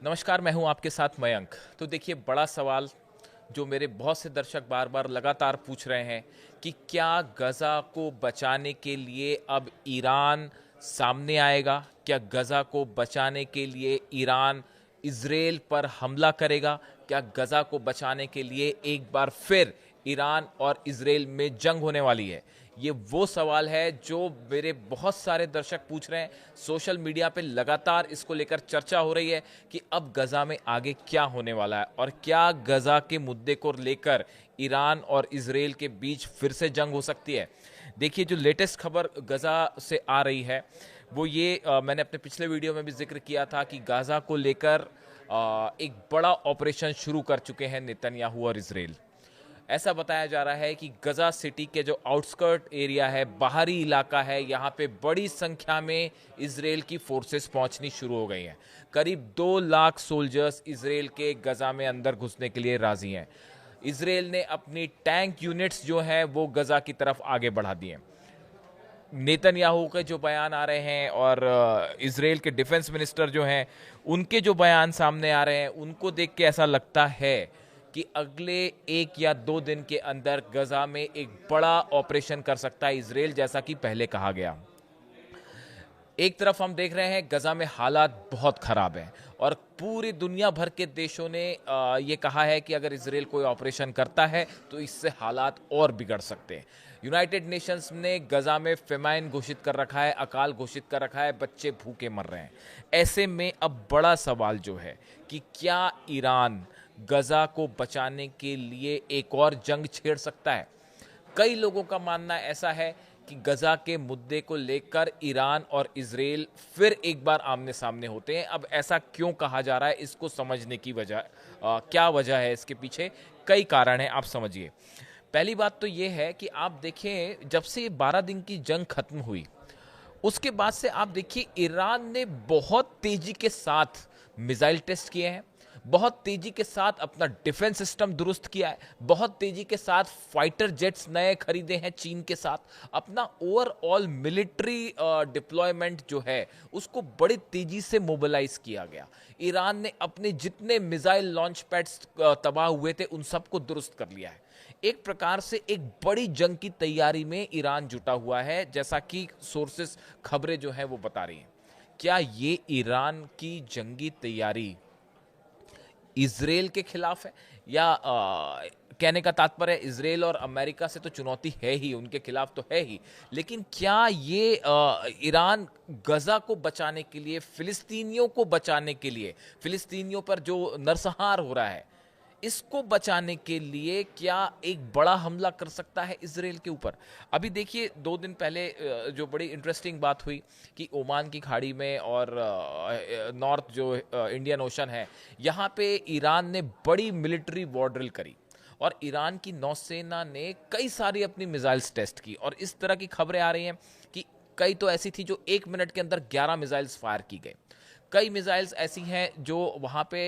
नमस्कार, मैं हूं आपके साथ मयंक। तो देखिए, बड़ा सवाल जो मेरे बहुत से दर्शक बार बार लगातार पूछ रहे हैं कि क्या गज़ा को बचाने के लिए अब ईरान सामने आएगा? क्या गज़ा को बचाने के लिए ईरान इज़राइल पर हमला करेगा? क्या गज़ा को बचाने के लिए एक बार फिर ईरान और इज़राइल में जंग होने वाली है? ये वो सवाल है जो मेरे बहुत सारे दर्शक पूछ रहे हैं। सोशल मीडिया पे लगातार इसको लेकर चर्चा हो रही है कि अब गज़ा में आगे क्या होने वाला है और क्या गज़ा के मुद्दे को लेकर ईरान और इज़राइल के बीच फिर से जंग हो सकती है। देखिए, जो लेटेस्ट खबर गज़ा से आ रही है वो ये मैंने अपने पिछले वीडियो में भी जिक्र किया था कि गाज़ा को लेकर एक बड़ा ऑपरेशन शुरू कर चुके हैं नेतन्याहू और इज़राइल। ऐसा बताया जा रहा है कि गजा सिटी के जो आउटस्कर्ट एरिया है, बाहरी इलाका है, यहाँ पे बड़ी संख्या में इजराइल की फोर्सेस पहुंचनी शुरू हो गई हैं। करीब 2 लाख सोल्जर्स इजराइल के गजा में अंदर घुसने के लिए राजी हैं। इजराइल ने अपनी टैंक यूनिट्स जो हैं वो गजा की तरफ आगे बढ़ा दी हैं। नेतन्याहू के जो बयान आ रहे हैं और इजराइल के डिफेंस मिनिस्टर जो हैं उनके जो बयान सामने आ रहे हैं, उनको देख के ऐसा लगता है कि अगले 1 या 2 दिन के अंदर गजा में एक बड़ा ऑपरेशन कर सकता है इजराइल, जैसा कि पहले कहा गया। एक तरफ हम देख रहे हैं गजा में हालात बहुत खराब हैं और पूरी दुनिया भर के देशों ने ये कहा है कि अगर इजराइल कोई ऑपरेशन करता है तो इससे हालात और बिगड़ सकते हैं। यूनाइटेड नेशंस ने गजा में फेमाइन घोषित कर रखा है, अकाल घोषित कर रखा है, बच्चे भूखे मर रहे हैं। ऐसे में अब बड़ा सवाल जो है कि क्या ईरान गजा को बचाने के लिए एक और जंग छेड़ सकता है। कई लोगों का मानना ऐसा है कि गजा के मुद्दे को लेकर ईरान और इजराइल फिर एक बार आमने सामने होते हैं। अब ऐसा क्यों कहा जा रहा है, इसको समझने की वजह क्या वजह है इसके पीछे, कई कारण हैं, आप समझिए। पहली बात तो ये है कि आप देखें, जब से ये 12 दिन की जंग खत्म हुई उसके बाद से आप देखिए ईरान ने बहुत तेजी के साथ मिसाइल टेस्ट किए हैं, बहुत तेजी के साथ अपना डिफेंस सिस्टम दुरुस्त किया है, बहुत तेजी के साथ फाइटर जेट्स नए खरीदे हैं चीन के साथ। अपना ओवरऑल मिलिट्री डिप्लॉयमेंट जो है उसको बड़ी तेजी से मोबिलाइज किया गया। ईरान ने अपने जितने मिसाइल लॉन्च पैड्स तबाह हुए थे उन सबको दुरुस्त कर लिया है। एक प्रकार से एक बड़ी जंग की तैयारी में ईरान जुटा हुआ है, जैसा कि सोर्सेस खबरें जो है वो बता रही हैं। क्या ये ईरान की जंगी तैयारी इजराइल के खिलाफ है, या कहने का तात्पर्य इजराइल और अमेरिका से तो चुनौती है ही, उनके खिलाफ तो है ही, लेकिन क्या ये ईरान गजा को बचाने के लिए, फिलिस्तीनियों को बचाने के लिए, फिलिस्तीनियों पर जो नरसंहार हो रहा है इसको बचाने के लिए क्या एक बड़ा हमला कर सकता है इजराइल के ऊपर। अभी देखिए, 2 दिन पहले जो बड़ी इंटरेस्टिंग बात हुई कि ओमान की खाड़ी में और नॉर्थ जो इंडियन ओशन है, यहाँ पे ईरान ने बड़ी मिलिट्री वॉर ड्रिल करी और ईरान की नौसेना ने कई सारी अपनी मिसाइल्स टेस्ट की। और इस तरह की खबरें आ रही हैं कि कई तो ऐसी थी जो 1 मिनट के अंदर 11 मिसाइल्स फायर की गई। कई मिसाइल्स ऐसी हैं जो वहाँ पे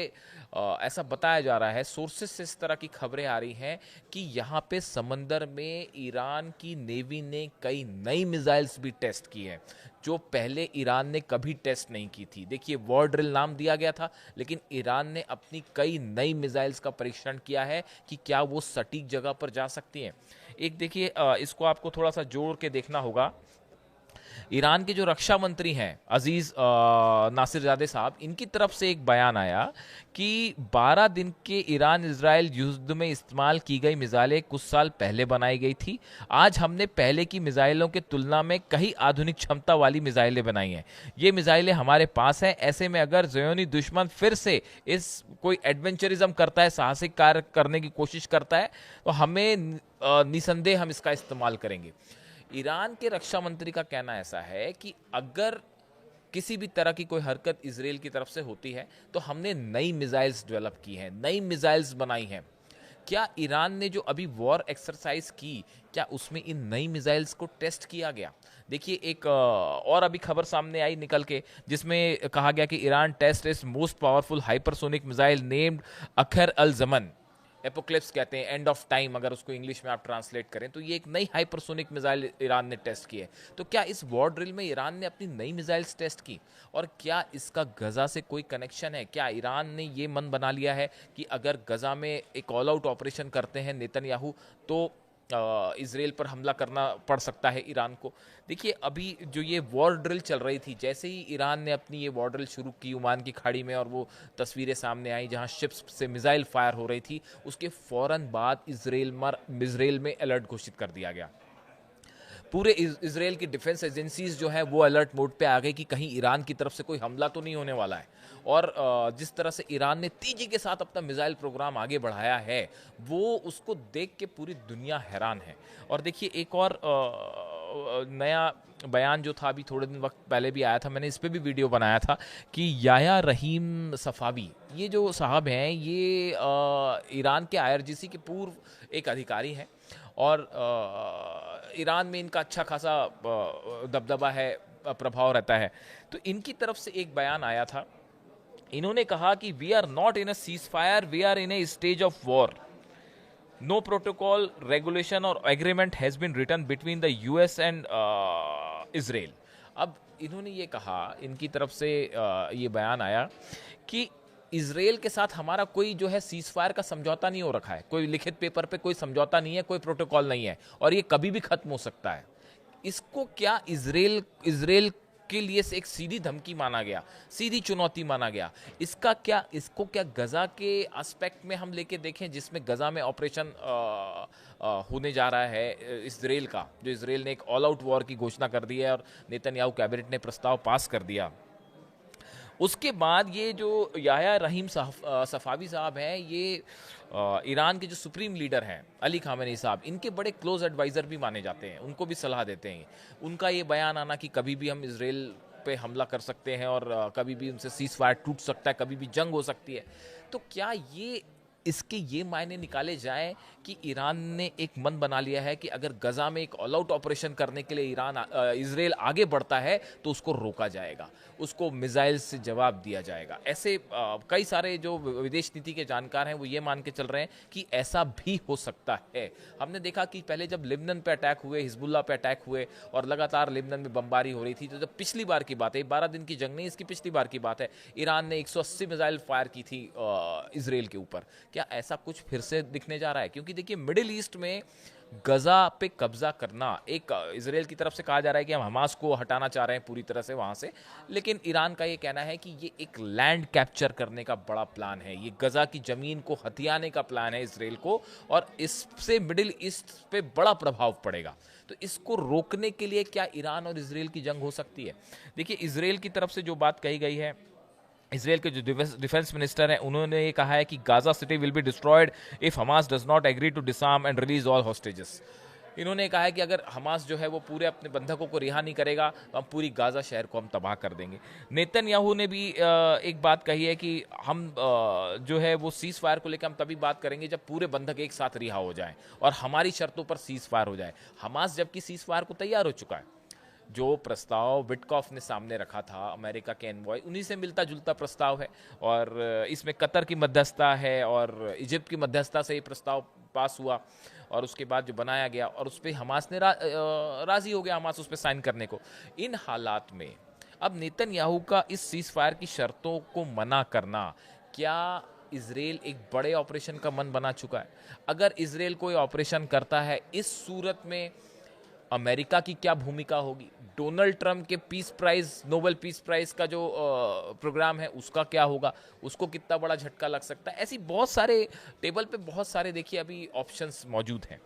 ऐसा बताया जा रहा है, सोर्सेस से इस तरह की खबरें आ रही हैं कि यहाँ पे समंदर में ईरान की नेवी ने कई नई मिसाइल्स भी टेस्ट की है जो पहले ईरान ने कभी टेस्ट नहीं की थी। देखिए, वॉर ड्रिल नाम दिया गया था, लेकिन ईरान ने अपनी कई नई मिसाइल्स का परीक्षण किया है कि क्या वो सटीक जगह पर जा सकती हैं। एक देखिए, इसको आपको थोड़ा सा जोड़ के देखना होगा। ईरान के जो रक्षा मंत्री हैं अजीज नासिरजादे साहब, इनकी तरफ से एक बयान आया कि 12 दिन के ईरान इजराइल युद्ध में इस्तेमाल की गई मिसाइलें कुछ साल पहले बनाई गई थी। आज हमने पहले की मिसाइलों के तुलना में कई आधुनिक क्षमता वाली मिसाइलें बनाई हैं। ये मिसाइलें हमारे पास हैं। ऐसे में अगर ज़योनी दुश्मन फिर से इस कोई एडवेंचरिज्म करता है, साहसिक कार्य करने की कोशिश करता है, तो हमें निसंदेह हम इसका इस्तेमाल करेंगे। ईरान के रक्षा मंत्री का कहना ऐसा है कि अगर किसी भी तरह की कोई हरकत इजराइल की तरफ से होती है तो हमने नई मिसाइल्स डेवलप की हैं, नई मिसाइल्स बनाई हैं। क्या ईरान ने जो अभी वॉर एक्सरसाइज की, क्या उसमें इन नई मिसाइल्स को टेस्ट किया गया? देखिए, एक और अभी खबर सामने आई निकल के, जिसमें कहा गया कि Iran test is most powerful hypersonic missile named अखर अल जमन। एपोक्लिप्स कहते हैं, एंड ऑफ टाइम अगर उसको इंग्लिश में आप ट्रांसलेट करें, तो ये एक नई हाइपरसोनिक मिसाइल ईरान ने टेस्ट की है। तो क्या इस वॉर ड्रिल में ईरान ने अपनी नई मिसाइल्स टेस्ट की, और क्या इसका गजा से कोई कनेक्शन है? क्या ईरान ने ये मन बना लिया है कि अगर गजा में एक ऑल आउट ऑपरेशन करते हैं नेतन्याहू, तो इसराइल पर हमला करना पड़ सकता है ईरान को? देखिए, अभी जो ये वॉर ड्रिल चल रही थी, जैसे ही ईरान ने अपनी ये वॉर ड्रिल शुरू की ओमान की खाड़ी में, और वो तस्वीरें सामने आई जहां शिप्स से मिसाइल फायर हो रही थी, उसके फौरन बाद इसराइल में अलर्ट घोषित कर दिया गया। पूरे इसराइल की डिफेंस एजेंसीज जो है वो अलर्ट मोड पे आ गई कि कहीं ईरान की तरफ से कोई हमला तो नहीं होने वाला है। और जिस तरह से ईरान ने तेजी के साथ अपना मिसाइल प्रोग्राम आगे बढ़ाया है, वो उसको देख के पूरी दुनिया हैरान है। और देखिए, एक और नया बयान जो था, अभी थोड़े दिन वक्त पहले भी आया था, मैंने इस पे भी वीडियो बनाया था, कि याया रहीम सफावी, ये जो साहब हैं, ये ईरान के आईआरजीसी के पूर्व एक अधिकारी हैं, और ईरान में इनका अच्छा खासा दबदबा है, प्रभाव रहता है। तो इनकी तरफ से एक बयान आया था, इन्होंने कहा कि we are not in a ceasefire, we are in a stage of war. No protocol, regulation और agreement has been written between the US and Israel. अब इन्होंने ये कहा, इनकी तरफ से ये बयान आया कि इसराइल के साथ हमारा कोई जो है सीज फायर का समझौता नहीं हो रखा है, कोई लिखित पेपर पे कोई समझौता नहीं है, कोई प्रोटोकॉल नहीं है, और ये कभी भी खत्म हो सकता है। इसको क्या इसराइल के लिए से एक सीधी धमकी माना गया, सीधी चुनौती माना गया? इसको क्या गजा के एस्पेक्ट में हम लेके देखें, जिसमें गजा में ऑपरेशन होने जा रहा है इसराइल का, जो इसराइल ने एक ऑल आउट वॉर की घोषणा कर दी है और नेतन्याहू कैबिनेट ने प्रस्ताव पास कर दिया। उसके बाद ये जो याह्या रहीम सफावी साहब हैं, ये ईरान के जो सुप्रीम लीडर हैं अली खामेनी साहब, इनके बड़े क्लोज एडवाइज़र भी माने जाते हैं, उनको भी सलाह देते हैं। उनका ये बयान आना कि कभी भी हम इसराइल पे हमला कर सकते हैं, और कभी भी उनसे सीज फायर टूट सकता है, कभी भी जंग हो सकती है, तो क्या इसके ये मायने निकाले जाएं कि ईरान ने एक मन बना लिया है कि अगर गजा में एक ऑल आउट ऑपरेशन करने के लिए इसराइल आगे बढ़ता है तो उसको रोका जाएगा, उसको मिसाइल से जवाब दिया जाएगा? ऐसे कई सारे जो विदेश नीति के जानकार हैं वो ये मान के चल रहे हैं कि ऐसा भी हो सकता है। हमने देखा कि पहले जब लिबनन पे अटैक हुए, हिजबुल्लाह पे अटैक हुए, और लगातार लिबनन में बमबारी हो रही थी, तो जब पिछली बार की बात है, 12 दिन की जंग नहीं, इसकी पिछली बार की बात है, ईरान ने 180 मिसाइल फायर की थी इसराइल के ऊपर। क्या ऐसा कुछ फिर से दिखने जा रहा है? क्योंकि देखिए, मिडिल ईस्ट में गजा पे कब्जा करना, एक इसराइल की तरफ से कहा जा रहा है कि हम हमास को हटाना चाह रहे हैं पूरी तरह से वहां से, लेकिन ईरान का ये कहना है कि ये एक लैंड कैप्चर करने का बड़ा प्लान है, ये गजा की जमीन को हथियाने का प्लान है इसराइल को, और इससे मिडिल ईस्ट पे बड़ा प्रभाव पड़ेगा। तो इसको रोकने के लिए क्या ईरान और इसराइल की जंग हो सकती है? देखिए, इसराइल की तरफ से जो बात कही गई है, इसराइल के जो डिफेंस मिनिस्टर हैं, उन्होंने ये कहा है कि Gaza city will be destroyed if Hamas does not agree to disarm and release all hostages. इन्होंने कहा है कि अगर हमास जो है वो पूरे अपने बंधकों को रिहा नहीं करेगा, तो हम पूरी गाजा शहर को हम तबाह कर देंगे। नेतन्याहू ने भी एक बात कही है कि हम जो है वो सीज फायर को लेकर हम तभी बात करेंगे जब पूरे बंधक एक साथ रिहा हो जाएं और हमारी शर्तों पर सीज फायर हो जाए। हमास जबकि सीज फायर को तैयार हो चुका है, जो प्रस्ताव विटकॉफ ने सामने रखा था, अमेरिका के एनवॉय, उन्हीं से मिलता जुलता प्रस्ताव है, और इसमें कतर की मध्यस्थता है और इजिप्ट की मध्यस्थता से ये प्रस्ताव पास हुआ, और उसके बाद जो बनाया गया, और उस पर हमास ने राजी हो गया, हमास उस पर साइन करने को। इन हालात में अब नेतन्याहू का इस सीज फायर की शर्तों को मना करना, क्या इसराइल एक बड़े ऑपरेशन का मन बना चुका है? अगर इसराइल कोई ऑपरेशन करता है, इस सूरत में अमेरिका की क्या भूमिका होगी? डोनाल्ड ट्रंप के peace prize, Nobel peace prize का जो प्रोग्राम है, उसका क्या होगा? उसको कितना बड़ा झटका लग सकता है? ऐसी बहुत सारे टेबल पे बहुत सारे देखिए अभी ऑप्शंस मौजूद हैं।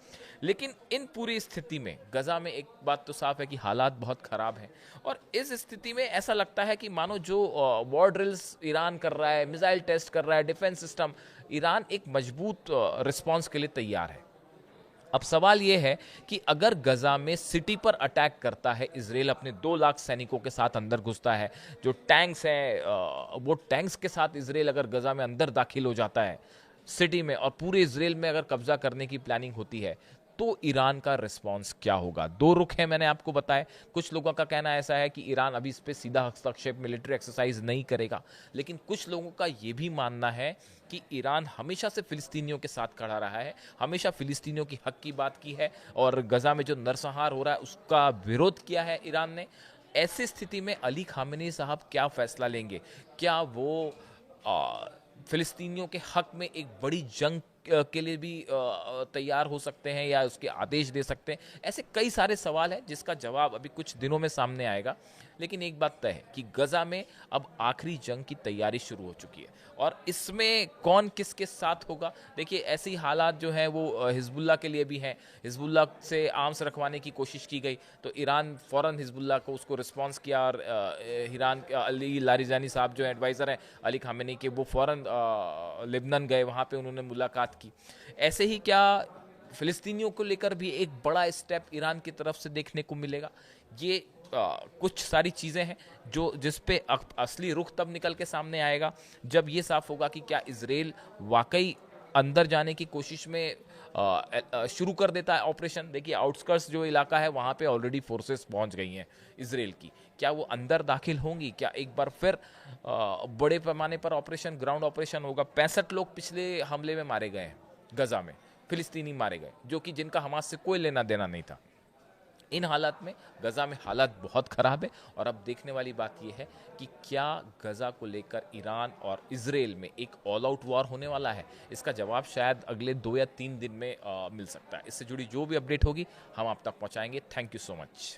लेकिन इन पूरी स्थिति में गजा में एक बात तो साफ है कि हालात बहुत ख़राब हैं, और इस स्थिति में ऐसा लगता है कि मानो जो वॉर ड्रिल्स ईरान कर रहा है, मिसाइल टेस्ट कर रहा है, डिफेंस सिस्टम, ईरान एक मजबूत रिस्पॉन्स के लिए तैयार है। अब सवाल यह है कि अगर गजा में सिटी पर अटैक करता है इसराइल, अपने 2 लाख सैनिकों के साथ अंदर घुसता है, जो टैंक्स हैं वो टैंक्स के साथ इसराइल अगर गजा में अंदर दाखिल हो जाता है सिटी में, और पूरे इसराइल में अगर कब्जा करने की प्लानिंग होती है, तो ईरान का रिस्पॉन्स क्या होगा। दो रुख हैं मैंने आपको बताया। कुछ लोगों का कहना ऐसा है कि ईरान अभी इस पर सीधा हस्तक्षेप मिलिट्री एक्सरसाइज नहीं करेगा, लेकिन कुछ लोगों का यह भी मानना है कि ईरान हमेशा से फिलिस्तीनियों के साथ खड़ा रहा है, हमेशा फिलिस्तीनियों की हक की बात की है और गजा में जो नरसंहार हो रहा है उसका विरोध किया है ईरान ने। ऐसी स्थिति में अली खामेनी साहब क्या फैसला लेंगे? क्या वो फिलिस्तीनियों के हक में एक बड़ी जंग के लिए भी तैयार हो सकते हैं या उसके आदेश दे सकते हैं? ऐसे कई सारे सवाल हैं जिसका जवाब अभी कुछ दिनों में सामने आएगा। लेकिन एक बात तय है कि गजा में अब आखिरी जंग की तैयारी शुरू हो चुकी है और इसमें कौन किसके साथ होगा, देखिए ऐसे ही हालात जो हैं वो हिजबुल्लाह के लिए भी हैं। हिजबुल्लाह से आर्म्स रखवाने की कोशिश की गई तो ईरान फ़ौरन हिजबुल्लाह को उसको रिस्पॉन्स किया और ईरान अली लारिजानी साहब जो एडवाइज़र हैं अली खामेनी के, वो फ़ौरन लेबनान गए, वहाँ पे उन्होंने मुलाकात की। ऐसे ही क्या फ़िलिस्तीनियों को लेकर भी एक बड़ा स्टेप ईरान की तरफ से देखने को मिलेगा? ये कुछ सारी चीज़ें हैं जो जिस पे असली रुख तब निकल के सामने आएगा जब ये साफ होगा कि क्या इजराइल वाकई अंदर जाने की कोशिश में शुरू कर देता है ऑपरेशन। देखिए आउटस्कर्ट्स जो इलाका है वहाँ पे ऑलरेडी फोर्सेस पहुँच गई हैं इजराइल की, क्या वो अंदर दाखिल होंगी? क्या एक बार फिर बड़े पैमाने पर ऑपरेशन, ग्राउंड ऑपरेशन होगा? 65 लोग पिछले हमले में मारे गए हैं गजा में, फिलिस्तीनी मारे गए, जो कि जिनका हमास से कोई लेना देना नहीं था। इन हालात में गजा में हालात बहुत ख़राब है और अब देखने वाली बात यह है कि क्या गजा को लेकर ईरान और इजराइल में एक ऑल आउट वॉर होने वाला है। इसका जवाब शायद अगले 2 या 3 दिन में मिल सकता है। इससे जुड़ी जो भी अपडेट होगी हम आप तक पहुंचाएंगे। Thank you so much.